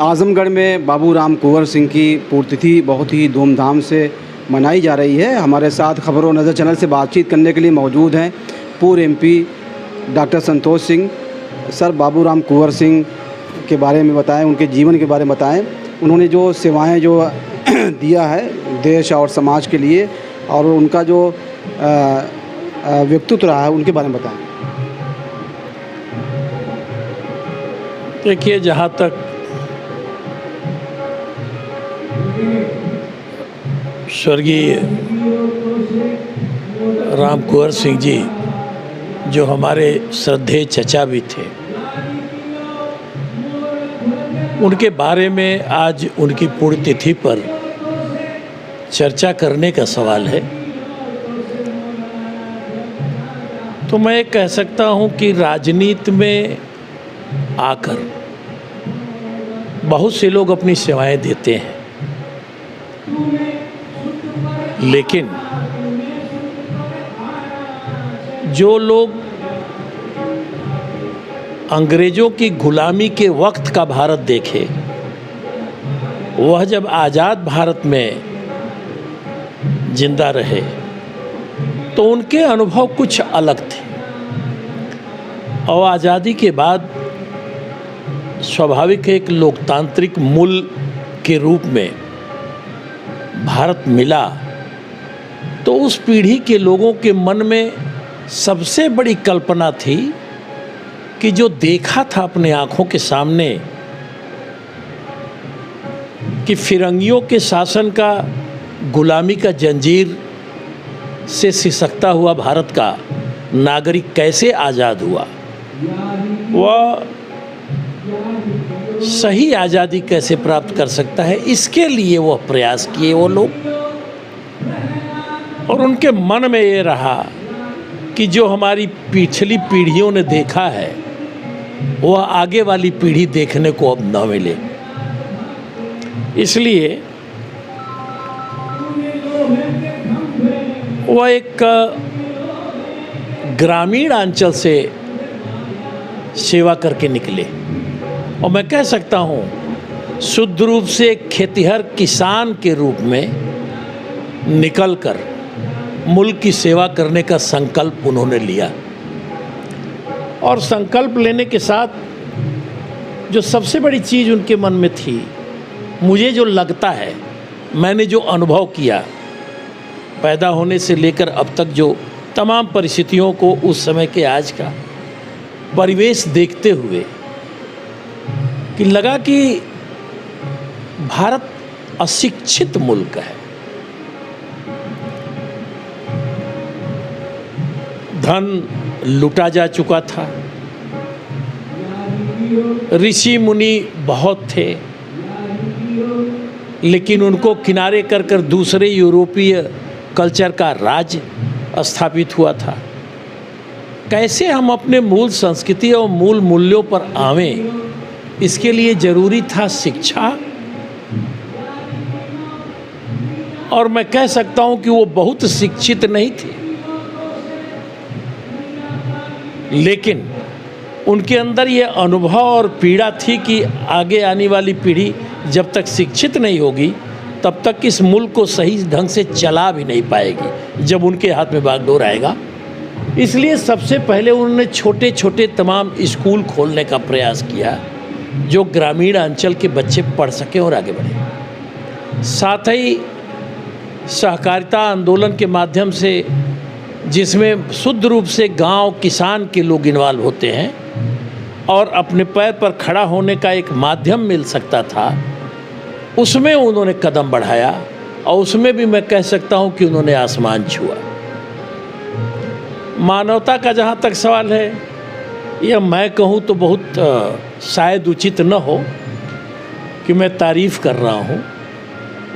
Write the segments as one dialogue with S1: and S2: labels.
S1: आजमगढ़ में बाबूराम कुंवर सिंह की पुण्यतिथि बहुत ही धूमधाम से मनाई जा रही है। हमारे साथ खबरों नज़र चैनल से बातचीत करने के लिए मौजूद हैं पूर्व MP doctor Santosh Singh. Sir, Baburam Kunwar Singh के बारे में बताएं, उनके जीवन के बारे में बताएं, उन्होंने जो सेवाएं जो दिया है देश और समाज के लिए और उनका जो व्यक्तित्व रहा है उनके बारे में बताएं।
S2: देखिए, जहाँ तक स्वर्गीय राम कुंवर सिंह जी जो हमारे श्रद्धेय चचा भी थे, उनके बारे में आज उनकी पुण्यतिथि पर चर्चा करने का सवाल है, तो मैं कह सकता हूं कि राजनीति में आकर बहुत से लोग अपनी सेवाएं देते हैं, लेकिन जो लोग अंग्रेज़ों की गुलामी के वक्त का भारत देखे, वह जब आज़ाद भारत में जिंदा रहे तो उनके अनुभव कुछ अलग थे। और आज़ादी के बाद स्वाभाविक एक लोकतांत्रिक मूल के रूप में भारत मिला, तो उस पीढ़ी के लोगों के मन में सबसे बड़ी कल्पना थी कि जो देखा था अपने आँखों के सामने कि फिरंगियों के शासन का, गुलामी का जंजीर से सिसकता हुआ भारत का नागरिक कैसे आज़ाद हुआ, वह सही आज़ादी कैसे प्राप्त कर सकता है, इसके लिए वह प्रयास किए वो लोग। और उनके मन में ये रहा कि जो हमारी पिछली पीढ़ियों ने देखा है वह आगे वाली पीढ़ी देखने को अब न मिले। इसलिए वह एक ग्रामीण अंचल से सेवा करके निकले, और मैं कह सकता हूँ शुद्ध रूप से एक खेतिहर किसान के रूप में निकलकर मुल्क की सेवा करने का संकल्प उन्होंने लिया। और संकल्प लेने के साथ जो सबसे बड़ी चीज़ उनके मन में थी, मुझे जो लगता है, मैंने जो अनुभव किया पैदा होने से लेकर अब तक, जो तमाम परिस्थितियों को उस समय के आज का परिवेश देखते हुए, कि लगा कि भारत अशिक्षित मुल्क है। धन लूटा जा चुका था, ऋषि मुनि बहुत थे, लेकिन उनको किनारे कर कर दूसरे यूरोपीय कल्चर का राज स्थापित हुआ था। कैसे हम अपने मूल संस्कृति और मूल मूल्यों पर आवें, इसके लिए ज़रूरी था शिक्षा। और मैं कह सकता हूं कि वो बहुत शिक्षित नहीं थे, लेकिन उनके अंदर ये अनुभव और पीड़ा थी कि आगे आने वाली पीढ़ी जब तक शिक्षित नहीं होगी तब तक इस मुल्क को सही ढंग से चला भी नहीं पाएगी, जब उनके हाथ में बागडोर आएगा। इसलिए सबसे पहले उन्होंने छोटे छोटे तमाम स्कूल खोलने का प्रयास किया, जो ग्रामीण अंचल के बच्चे पढ़ सकें और आगे बढ़ें। साथ ही सहकारिता आंदोलन के माध्यम से, जिसमें शुद्ध रूप से गांव किसान के लोग इन्वॉल्व होते हैं और अपने पैर पर खड़ा होने का एक माध्यम मिल सकता था, उसमें उन्होंने कदम बढ़ाया। और उसमें भी मैं कह सकता हूं कि उन्होंने आसमान छुआ। मानवता का जहां तक सवाल है, यह मैं कहूं तो बहुत शायद उचित न हो कि मैं तारीफ़ कर रहा हूं,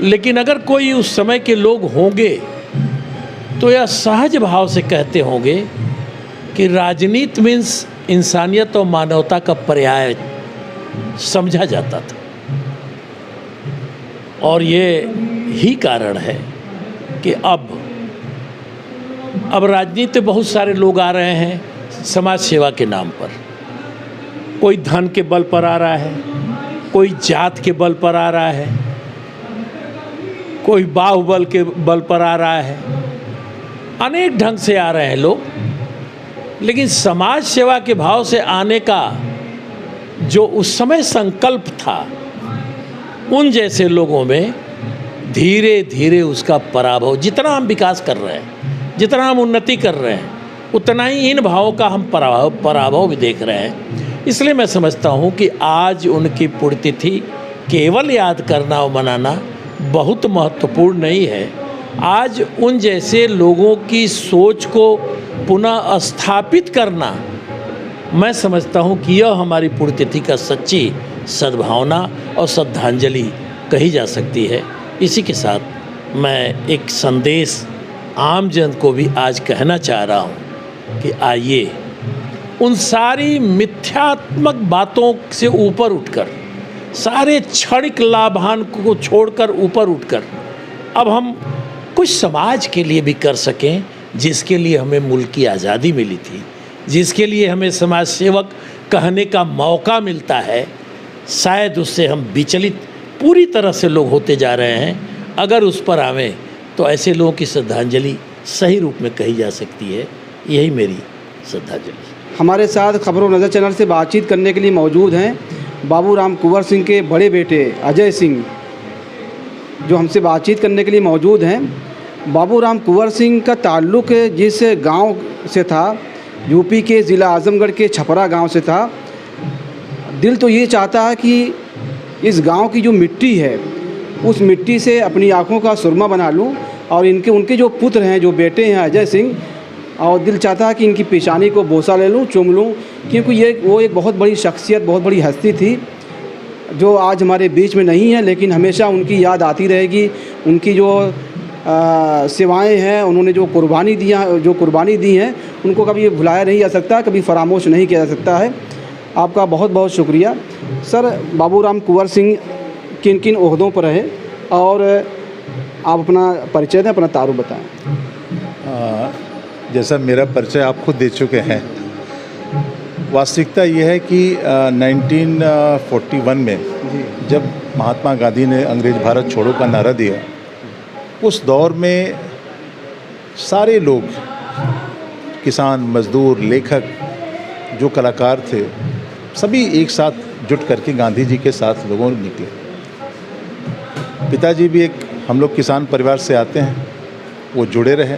S2: लेकिन अगर कोई उस समय के लोग होंगे तो यह सहज भाव से कहते होंगे कि राजनीति मीन्स इंसानियत और मानवता का पर्याय समझा जाता था। और ये ही कारण है कि अब राजनीति बहुत सारे लोग आ रहे हैं समाज सेवा के नाम पर। कोई धन के बल पर आ रहा है, कोई जात के बल पर आ रहा है, कोई बाहुबल के बल पर आ रहा है, अनेक ढंग से आ रहे हैं लोग। लेकिन समाज सेवा के भाव से आने का जो उस समय संकल्प था, उन जैसे लोगों में धीरे धीरे उसका पराभव, जितना हम विकास कर रहे हैं, जितना हम उन्नति कर रहे हैं, उतना ही इन भावों का हम पराभव भी देख रहे हैं। इसलिए मैं समझता हूँ कि आज उनकी पुण्यतिथि केवल याद करना और मनाना बहुत महत्वपूर्ण नहीं है। आज उन जैसे लोगों की सोच को पुनः स्थापित करना, मैं समझता हूँ कि यह हमारी पुण्यतिथि का सच्ची सद्भावना और श्रद्धांजलि कही जा सकती है। इसी के साथ मैं एक संदेश आम जन को भी आज कहना चाह रहा हूँ कि आइए उन सारी मिथ्यात्मक बातों से ऊपर उठकर, सारे क्षणिक लाभान को छोड़कर ऊपर उठकर अब हम कुछ समाज के लिए भी कर सकें, जिसके लिए हमें मुल्क की आज़ादी मिली थी, जिसके लिए हमें समाज सेवक कहने का मौका मिलता है। शायद उससे हम विचलित पूरी तरह से लोग होते जा रहे हैं। अगर उस पर आवें तो ऐसे लोगों की श्रद्धांजलि सही रूप में कही जा सकती है। यही मेरी श्रद्धांजलि।
S1: हमारे साथ खबरों नज़र चैनल से बातचीत करने के लिए मौजूद हैं बाबूराम कुंवर सिंह के बड़े बेटे अजय सिंह, जो हमसे बातचीत करने के लिए मौजूद हैं। बाबूराम कुंवर सिंह का ताल्लुक़ जिस गांव से था, यूपी के ज़िला आज़मगढ़ के छपरा गांव से था। दिल तो ये चाहता है कि इस गांव की जो मिट्टी है उस मिट्टी से अपनी आँखों का सुरमा बना लूं और उनके जो पुत्र हैं, जो बेटे हैं अजय सिंह, और दिल चाहता है कि इनकी पेशानी को बोसा ले लूं, चूम लूं, क्योंकि वो एक बहुत बड़ी शख्सियत, बहुत बड़ी हस्ती थी जो आज हमारे बीच में नहीं है, लेकिन हमेशा उनकी याद आती रहेगी। उनकी जो सेवाएं हैं, उन्होंने जो कुर्बानी दी हैं, उनको कभी भुलाया नहीं जा सकता, कभी फरामोश नहीं किया जा सकता है। आपका बहुत बहुत शुक्रिया। सर, बाबूराम कुंवर सिंह किन किन ओहदों पर रहे और आप अपना परिचय दें, अपना तारुफ बताएं।
S3: जैसा मेरा परिचय आप खुद दे चुके हैं, वास्तविकता ये है कि 1941 में जब महात्मा गांधी ने अंग्रेज भारत छोड़ो का नारा दिया, उस दौर में सारे लोग, किसान, मजदूर, लेखक, जो कलाकार थे, सभी एक साथ जुट करके गांधी जी के साथ लोगों ने निकले। पिताजी भी हम लोग किसान परिवार से आते हैं, वो जुड़े रहे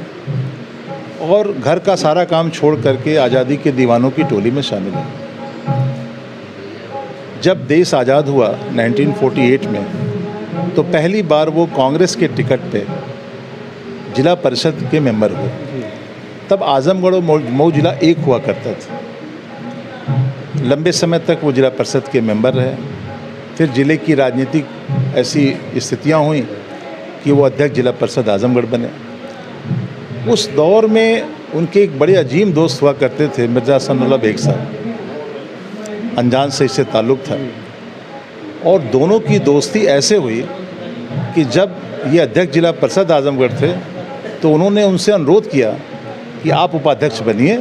S3: और घर का सारा काम छोड़ करके आज़ादी के दीवानों की टोली में शामिल हुए। जब देश आज़ाद हुआ 1948 में, तो पहली बार वो कांग्रेस के टिकट पे जिला परिषद के मेंबर हुए। तब आजमगढ़ और मऊ जिला एक हुआ करता था। लंबे समय तक वो जिला परिषद के मेंबर रहे। फिर ज़िले की राजनीतिक ऐसी स्थितियां हुई कि वो अध्यक्ष जिला परिषद आजमगढ़ बने। उस दौर में उनके एक बड़े अजीम दोस्त हुआ करते थे, मिर्ज़ा सनाउल्लाह बेग साहब। अनजान से इससे ताल्लुक़ था और दोनों की दोस्ती ऐसे हुई कि जब ये अध्यक्ष जिला परिषद आजमगढ़ थे तो उन्होंने उनसे अनुरोध किया कि आप उपाध्यक्ष बनिए,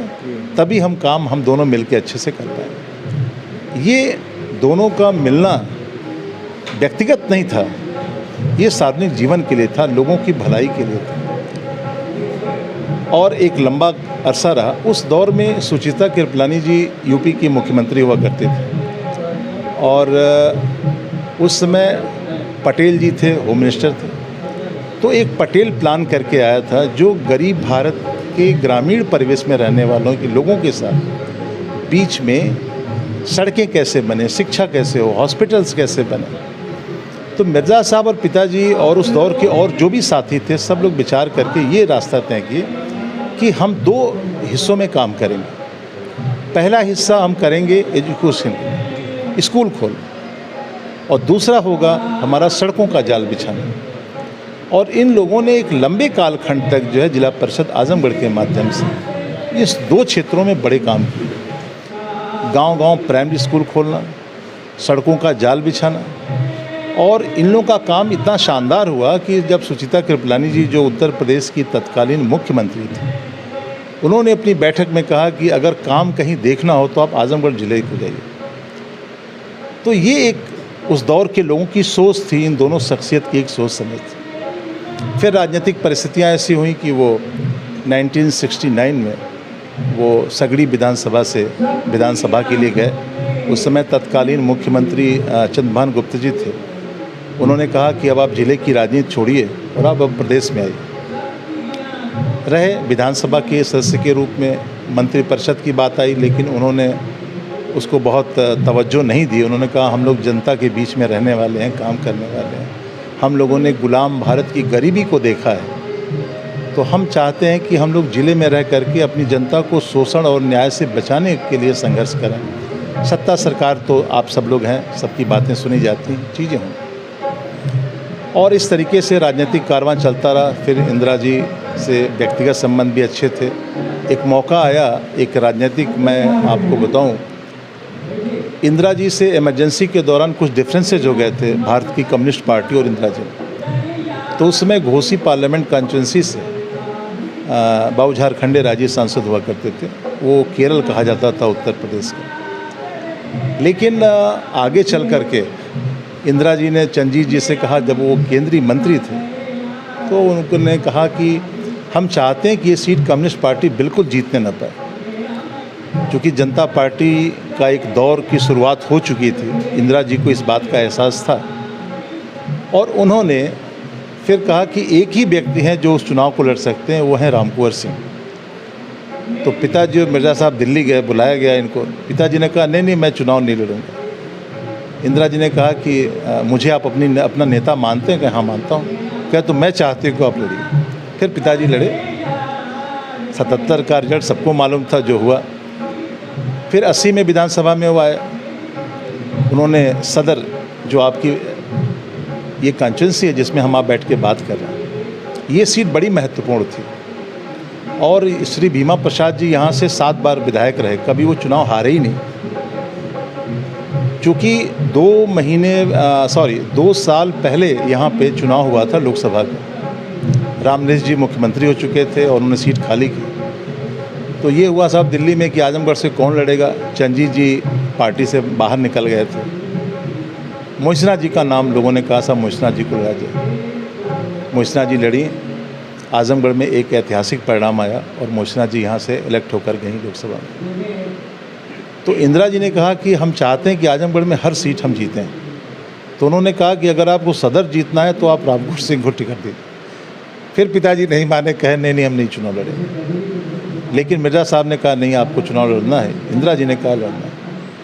S3: तभी हम दोनों मिलकर अच्छे से कर पाए। ये दोनों का मिलना व्यक्तिगत नहीं था, ये सार्वजनिक जीवन के लिए था, लोगों की भलाई के लिए था और एक लंबा अरसा रहा। उस दौर में सुचित्रा कृपलानी जी यूपी के मुख्यमंत्री हुआ करते थे और उस समय पटेल जी थे, होम मिनिस्टर थे। तो एक पटेल प्लान करके आया था जो गरीब भारत के ग्रामीण परिवेश में रहने वालों के लोगों के साथ बीच में सड़कें कैसे बने, शिक्षा कैसे हो, हॉस्पिटल्स कैसे बने। तो मिर्ज़ा साहब और पिताजी और उस दौर के और जो भी साथी थे, सब लोग विचार करके ये रास्ता तय किए कि हम 2 हिस्सों में काम करेंगे। पहला हिस्सा हम करेंगे एजुकेशन, स्कूल खोल, और दूसरा होगा हमारा सड़कों का जाल बिछाना। और इन लोगों ने एक लंबे कालखंड तक जो है जिला परिषद आजमगढ़ के माध्यम से इस 2 क्षेत्रों में बड़े काम किए। गांव-गांव प्राइमरी स्कूल खोलना, सड़कों का जाल बिछाना। और इन लोगों का काम इतना शानदार हुआ कि जब सुचित्रा कृपलानी जी, जो उत्तर प्रदेश की तत्कालीन मुख्यमंत्री थी, उन्होंने अपनी बैठक में कहा कि अगर काम कहीं देखना हो तो आप आजमगढ़ जिले को जाइए। तो ये एक उस दौर के लोगों की सोच थी, इन दोनों शख्सियत की एक सोच समझ थी। फिर राजनीतिक परिस्थितियां ऐसी हुई कि वो 1969 में वो सगड़ी विधानसभा के लिए गए। उस समय तत्कालीन मुख्यमंत्री चंद्रभान गुप्ता जी थे। उन्होंने कहा कि अब आप जिले की राजनीति छोड़िए और आप अब प्रदेश में आइए। रहे विधानसभा के सदस्य के रूप में, मंत्रिपरिषद की बात आई, लेकिन उन्होंने उसको बहुत तवज्जो नहीं दी। उन्होंने कहा हम लोग जनता के बीच में रहने वाले हैं, काम करने वाले हैं। हम लोगों ने गुलाम भारत की गरीबी को देखा है, तो हम चाहते हैं कि हम लोग ज़िले में रह करके अपनी जनता को शोषण और न्याय से बचाने के लिए संघर्ष करें। सत्ता सरकार तो आप सब लोग हैं, सबकी बातें सुनी जाती हैं, चीज़ें हों। और इस तरीके से राजनीतिक कारवां चलता रहा। फिर इंदिरा जी से व्यक्तिगत संबंध भी अच्छे थे। एक मौका आया, एक राजनीतिक, मैं आपको बताऊं, इंदिरा जी से इमरजेंसी के दौरान कुछ डिफरेंसेज हो गए थे भारत की कम्युनिस्ट पार्टी और इंदिरा जी। तो उस समय घोसी पार्लियामेंट कॉन्स्टिट्यूंसी से बाबू झारखंडे राज्य सांसद हुआ करते थे। वो केरल कहा जाता था उत्तर प्रदेश का। लेकिन आगे चल करके इंदिरा जी ने चंजीत जी से कहा, जब वो केंद्रीय मंत्री थे, तो उन्होंने कहा कि हम चाहते हैं कि ये सीट कम्युनिस्ट पार्टी बिल्कुल जीतने न पाए, क्योंकि जनता पार्टी का एक दौर की शुरुआत हो चुकी थी। इंदिरा जी को इस बात का एहसास था और उन्होंने फिर कहा कि एक ही व्यक्ति हैं जो उस चुनाव को लड़ सकते हैं, वो हैं राम कुंवर सिंह। तो पिताजी और मिर्ज़ा साहब दिल्ली गए, बुलाया गया इनको। पिताजी ने कहा नहीं मैं चुनाव नहीं लड़ूंगा। इंदिरा जी ने कहा कि मुझे आप अपना नेता मानते हैं? कि हाँ मानता हूँ। क्या तो मैं चाहती हूँ कि आप लड़िए। फिर पिताजी लड़े। 77 का रिजल्ट सबको मालूम था जो हुआ। फिर 80 में विधानसभा में वो आए। उन्होंने सदर, जो आपकी ये कॉन्स्टिट्यूंसी है जिसमें हम आप बैठ के बात कर रहे हैं, ये सीट बड़ी महत्वपूर्ण थी और श्री भीमा प्रसाद जी यहाँ से 7 बार विधायक रहे, कभी वो चुनाव हारे ही नहीं। चूँकि 2 साल पहले यहाँ पे चुनाव हुआ था लोकसभा का, रामनेश जी मुख्यमंत्री हो चुके थे और उन्होंने सीट खाली की। तो ये हुआ साहब दिल्ली में कि आजमगढ़ से कौन लड़ेगा। चंजीत जी पार्टी से बाहर निकल गए थे। मोहसिना जी का नाम लोगों ने कहा साहब मोहसिना जी को लड़ा जाए। मोहसिना जी लड़ी। आजमगढ़ में एक ऐतिहासिक परिणाम आया और मोहसिना जी यहाँ से इलेक्ट होकर गई लोकसभा में। तो इंदिरा जी ने कहा कि हम चाहते हैं कि आजमगढ़ में हर सीट हम जीतें। तो उन्होंने कहा कि अगर आपको सदर जीतना है तो आप राम कुंवर सिंह को टिकट दीजिए। फिर पिताजी नहीं माने, कहे नहीं हम नहीं चुनाव लड़ेंगे। लेकिन मिर्ज़ा साहब ने कहा नहीं आपको चुनाव लड़ना है। इंदिरा जी ने कहा लड़ना है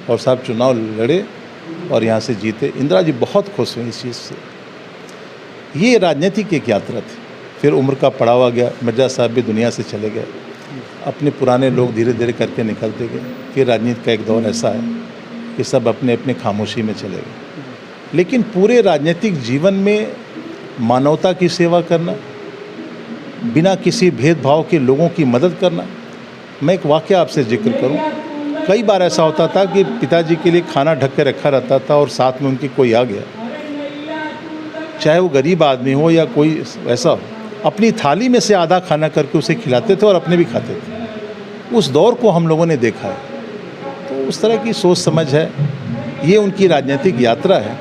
S3: और साहब चुनाव लड़े और यहाँ से जीते। इंदिरा जी बहुत खुश हुई इस चीज़ से। ये राजनीतिक एक यात्रा थी। फिर उम्र का पड़ाव आ गया। मिर्ज़ा साहब भी दुनिया से चले गए। अपने पुराने लोग धीरे धीरे करके निकलते गए। फिर राजनीति का एक दौर ऐसा है कि सब अपने अपने खामोशी में चले गए। लेकिन पूरे राजनीतिक जीवन में मानवता की सेवा करना, बिना किसी भेदभाव के लोगों की मदद करना। मैं एक वाक़या आपसे जिक्र करूं। कई बार ऐसा होता था कि पिताजी के लिए खाना ढक के रखा रहता था और साथ में उनकी कोई आ गया, चाहे वो गरीब आदमी हो या कोई ऐसा हो, अपनी थाली में से आधा खाना करके उसे खिलाते थे और अपने भी खाते थे। उस दौर को हम लोगों ने देखा है। तो उस तरह की सोच समझ है। ये उनकी राजनीतिक यात्रा है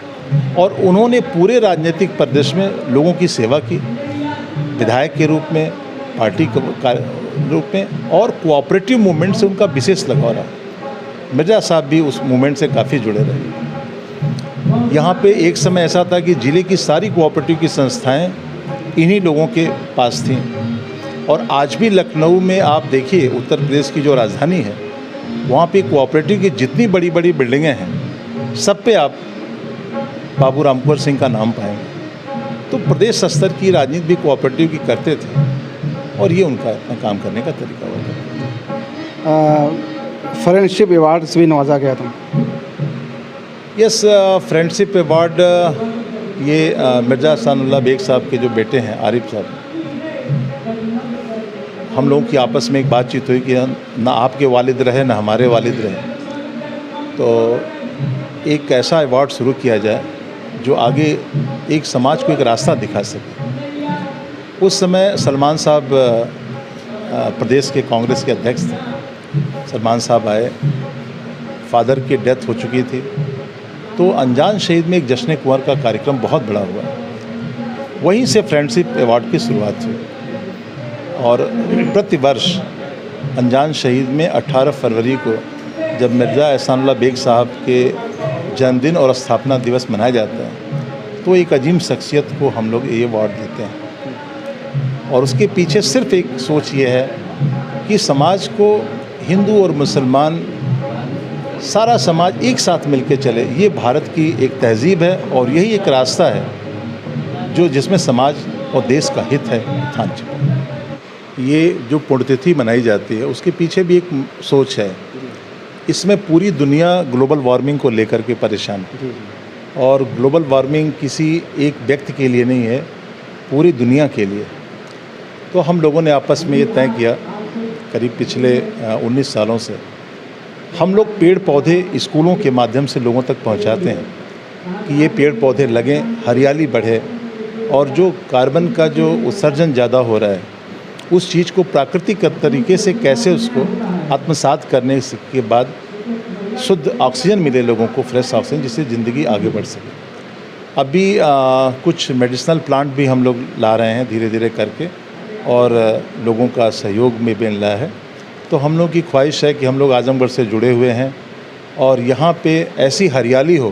S3: और उन्होंने पूरे राजनीतिक परिदृश्य में लोगों की सेवा की, विधायक के रूप में, पार्टी के रूप में, और कोऑपरेटिव मूवमेंट से उनका विशेष लगाव रहा। मिर्ज़ा साहब भी उस मूवमेंट से काफ़ी जुड़े रहे। यहाँ पे एक समय ऐसा था कि ज़िले की सारी कोऑपरेटिव की संस्थाएं इन्हीं लोगों के पास थीं। और आज भी लखनऊ में आप देखिए, उत्तर प्रदेश की जो राजधानी है, वहाँ पे कोऑपरेटिव की जितनी बड़ी बड़ी बिल्डिंगें हैं, सब पे आप बाबू राम कुंवर सिंह का नाम पाएंगे। तो प्रदेश स्तर की राजनीति भी कोऑपरेटिव की करते थे और ये उनका अपना काम करने का तरीका होता।
S1: फ्रेंडशिप अवार्ड से भी नवाजा गया था।
S3: यस, फ्रेंडशिप अवार्ड ये मिर्ज़ा अहसानुल्लाह बेग साहब के जो बेटे हैं आरिफ साहब, हम लोगों की आपस में एक बातचीत हुई कि ना आपके वालिद रहे ना हमारे वालिद रहे, तो एक ऐसा अवार्ड शुरू किया जाए जो आगे एक समाज को एक रास्ता दिखा सके। उस समय सलमान साहब प्रदेश के कांग्रेस के अध्यक्ष थे। सलमान साहब आए, फादर की डेथ हो चुकी थी, तो अनजान शहीद में एक जश्न कुंवर का कार्यक्रम बहुत बड़ा हुआ। वहीं से फ्रेंडशिप अवार्ड की शुरुआत हुई और प्रतिवर्ष अनजान शहीद में 18 फरवरी को जब मिर्ज़ा अहसानुल्लाह बेग साहब के जन्मदिन और स्थापना दिवस मनाया जाता है, तो एक अजीम शख्सियत को हम लोग ये अवार्ड देते हैं। और उसके पीछे सिर्फ एक सोच ये है कि समाज को, हिंदू और मुसलमान, सारा समाज एक साथ मिलके चले। ये भारत की एक तहजीब है और यही एक रास्ता है जो जिसमें समाज और देश का हित है उत्थान छिपा। ये जो पुण्यतिथि मनाई जाती है उसके पीछे भी एक सोच है। इसमें पूरी दुनिया ग्लोबल वार्मिंग को लेकर के परेशान है और ग्लोबल वार्मिंग किसी एक व्यक्ति के लिए नहीं है, पूरी दुनिया के लिए। तो हम लोगों ने आपस में ये तय किया करीब पिछले 19 सालों से, हम लोग पेड़ पौधे स्कूलों के माध्यम से लोगों तक पहुंचाते हैं कि ये पेड़ पौधे लगें, हरियाली बढ़े और जो कार्बन का जो उत्सर्जन ज़्यादा हो रहा है उस चीज़ को प्राकृतिक तरीके से कैसे उसको आत्मसात करने के बाद शुद्ध ऑक्सीजन मिले लोगों को, फ्रेश ऑक्सीजन, जिससे ज़िंदगी आगे बढ़ सके। अभी कुछ मेडिसिनल प्लांट भी हम लोग ला रहे हैं धीरे धीरे करके, और लोगों का सहयोग में मिल रहा है। तो हम लोग की ख्वाहिश है कि हम लोग आजमगढ़ से जुड़े हुए हैं और यहाँ पे ऐसी हरियाली हो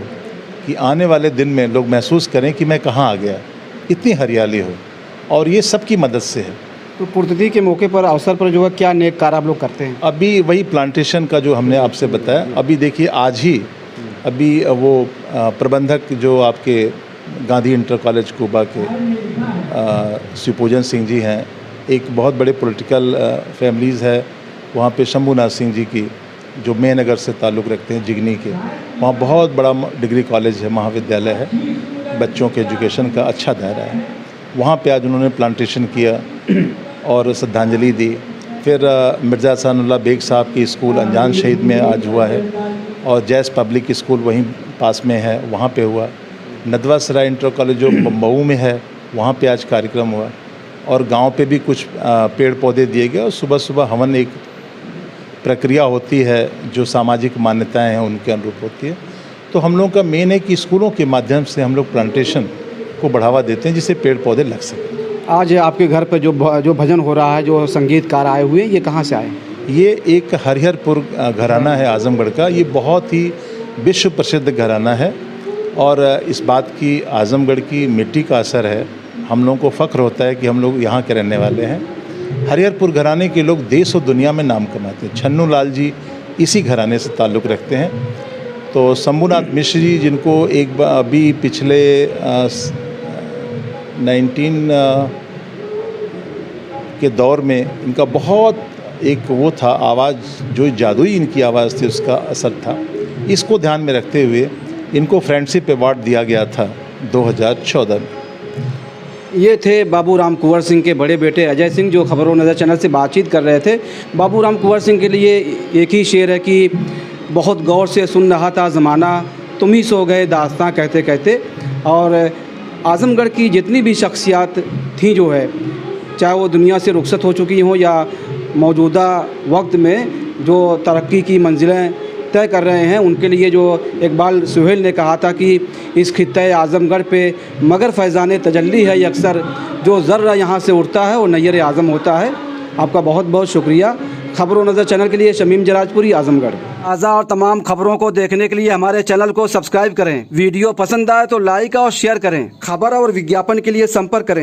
S3: कि आने वाले दिन में लोग महसूस करें कि मैं कहाँ आ गया, इतनी हरियाली हो, और ये सबकी मदद से है।
S1: तो पुर्तगाली के मौके पर अवसर पर जो है क्या नेक कार्य आप लोग करते हैं?
S3: अभी वही प्लांटेशन का जो हमने आपसे बताया, अभी देखिए आज ही अभी वो प्रबंधक जो आपके गांधी इंटर कॉलेज कोबा के शिवपूजन सिंह जी हैं, एक बहुत बड़े पॉलिटिकल फैमिलीज़ है वहाँ पे, शंभूनाथ सिंह जी की जो मेनगर से ताल्लुक़ रखते हैं जिगनी के, वहाँ बहुत बड़ा डिग्री कॉलेज है, महाविद्यालय है, बच्चों के एजुकेशन का अच्छा दायरा है। वहाँ पे आज उन्होंने प्लांटेशन किया और श्रद्धांजलि दी। फिर मिर्ज़ा हसनुल्लाह बेग साहब की स्कूल अनजान शहीद में आज हुआ है, और जैस पब्लिक स्कूल वहीं पास में है, वहाँ पे हुआ। नदवा सराय इंटर कॉलेज जो मऊ में है, वहाँ पे आज कार्यक्रम हुआ, और गांव पे भी कुछ पेड़ पौधे दिए गए, और सुबह सुबह हवन एक प्रक्रिया होती है जो सामाजिक मान्यताएं हैं उनके अनुरूप होती है। तो हम लोगों का मेन है कि स्कूलों के माध्यम से हम लोग प्लांटेशन को बढ़ावा देते हैं जिससे पेड़ पौधे लग सकें।
S1: आज आपके घर पर जो भजन हो रहा है, जो संगीतकार आए हुए हैं, ये कहाँ से आए?
S3: ये एक हरिहरपुर घराना है आजमगढ़ का। ये बहुत ही विश्व प्रसिद्ध घराना है, और इस बात की आजमगढ़ की मिट्टी का असर है। हम लोगों को फ़ख्र होता है कि हम लोग यहाँ के रहने वाले हैं। हरिहरपुर घराने के लोग देश और दुनिया में नाम कमाते हैं। छन्नू लाल जी इसी घराने से ताल्लुक़ रखते हैं। तो शंभूनाथ मिश्र जी, जिनको एक अभी पिछले 19 के दौर में इनका बहुत एक वो था आवाज़, जो जादुई इनकी आवाज़ थी, उसका असर था। इसको ध्यान में रखते हुए इनको फ्रेंडशिप अवार्ड दिया गया था 2014 में।
S1: ये थे बाबू राम कुंवर सिंह के बड़े बेटे अजय सिंह, जो खबरों नज़र चैनल से बातचीत कर रहे थे। बाबू राम कुंवर सिंह के लिए एक ही शेर है कि बहुत गौर से सुन रहा था ज़माना, तुम ही सो गए दास्तां कहते कहते। और आज़मगढ़ की जितनी भी शख्सियात थी जो है, चाहे वो दुनिया से रुखसत हो चुकी हों या मौजूदा वक्त में जो तरक्की की मंजिलें तय कर रहे हैं, उनके लिए जो इकबाल सुहेल ने कहा था कि इस खित्ते आज़मगढ़ पे मगर फैज़ान तजल्ली है, अक्सर जो ज़र्रा यहाँ से उड़ता है वो नैयर आज़म होता है। आपका बहुत बहुत शुक्रिया। खबरों नज़र चैनल के लिए शमीम जराजपुरी, आज़मगढ़। ताज़ा और तमाम खबरों को देखने के लिए हमारे चैनल को सब्सक्राइब करें। वीडियो पसंद आए तो लाइक और शेयर करें। खबर और विज्ञापन के लिए संपर्क करें